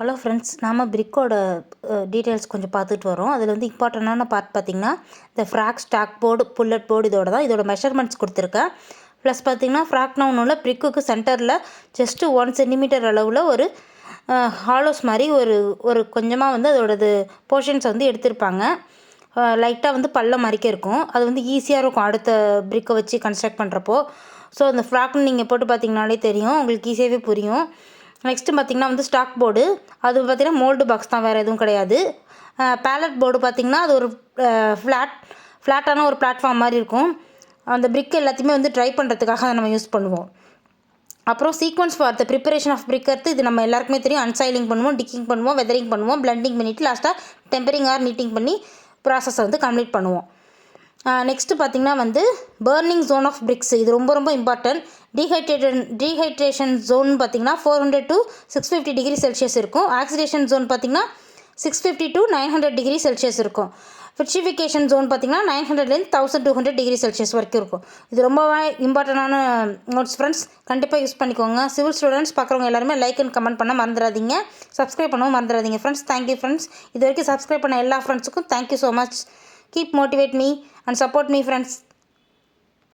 Hello friends, நாம் பிரிக்கோட details கொஞ்சம் பார்த்துட்டு வரோம். அதில் வந்து இம்பார்ட்டண்டான பார்ட் பார்த்திங்கன்னா இந்த frog stock board pallet board இதோட மெஷர்மெண்ட்ஸ் கொடுத்துருக்கேன். ப்ளஸ் பார்த்திங்கன்னா ஃப்ராக்னா ஒன்றும் இல்லை, பிரிக்குக்கு சென்டரில் ஜஸ்ட்டு 1 சென்டிமீட்டர் அளவில் ஒரு ஹாலோஸ் மாதிரி ஒரு கொஞ்சமாக வந்து அதோடது போர்ஷன்ஸை வந்து எடுத்திருப்பாங்க. லைட்டாக வந்து பள்ளம் மறிக்க இருக்கும். அது வந்து ஈஸியாக இருக்கும் அடுத்த பிரிக்கை வச்சு கன்ஸ்ட்ரக்ட் பண்ணுறப்போ. ஸோ அந்த ஃப்ராக்னு நீங்கள் போட்டு பார்த்திங்கனாலே தெரியும், உங்களுக்கு ஈஸியாகவே புரியும். நெக்ஸ்ட்டு பார்த்திங்கன்னா வந்து ஸ்டாக் போர்டு, அது பார்த்திங்கன்னா மோல்டு பாக்ஸ் தான், வேறு எதுவும் கிடையாது. பேலட் போர்டு பார்த்திங்கன்னா அது ஒரு ஃப்ளாட்டான ஒரு பிளாட்ஃபார்ம் மாதிரி இருக்கும். அந்த பிரிக் எல்லாத்தையுமே வந்து ட்ரை பண்ணுறதுக்காக அதை நம்ம யூஸ் பண்ணுவோம். அப்புறம் sequence for the preparation of brick இது நம்ம எல்லாருக்குமே தெரியும். அன்சைலிங் பண்ணுவோம், டிக்கிங் பண்ணுவோம், வெதரிங் பண்ணுவோம், பிளண்டிங் பண்ணிவிட்டு லாஸ்ட்டாக டெம்பரிங் ஆர் நீட்டிங் பண்ணி ப்ராசஸை வந்து கம்ப்ளீட் பண்ணுவோம். நெக்ஸ்ட்டு பார்த்திங்கன்னா வந்து பர்னிங் ஜோன் ஆஃப் பிரிக்ஸ், இது ரொம்ப ரொம்ப இம்பார்ட்டன்ட். டீஹைட்ரேஷன் ஜோன் பார்த்திங்கன்னா 400 to 650 டிகிரி செல்சியஸ் இருக்கும். ஆக்சிடேஷன் ஜோன் பார்த்திங்கன்னா 650 to 900 டிகிரி செல்சியஸ் இருக்கும். ஃபிட்ரிஃபிகேஷன் ஜோன் பார்த்திங்கன்னா 900லேருந்து 1200 டிகிரி செல்சியஸ் வரைக்கும் இருக்கும். இது ரொம்பவே இம்பார்ட்டண்டான நோட்ஸ் ஃப்ரெண்ட்ஸ், கண்டிப்பாக யூஸ் பண்ணிக்கோங்க. சிவில் ஸ்டூடெண்ட்ஸ் பார்க்குறவங்க எல்லாருமே லைக் அண்ட் கமெண்ட் பண்ண மறந்துடாதீங்க. சப்ஸ்கிரைப் பண்ணவும் மறந்துடாதீங்க ஃப்ரெண்ட்ஸ். Thank you friends. இது வரைக்கும் சப்ஸ்கிரைப் பண்ண எல்லா ஃப்ரெண்ட்ஸுக்கும் thank you so much. Keep motivate me and support me friends.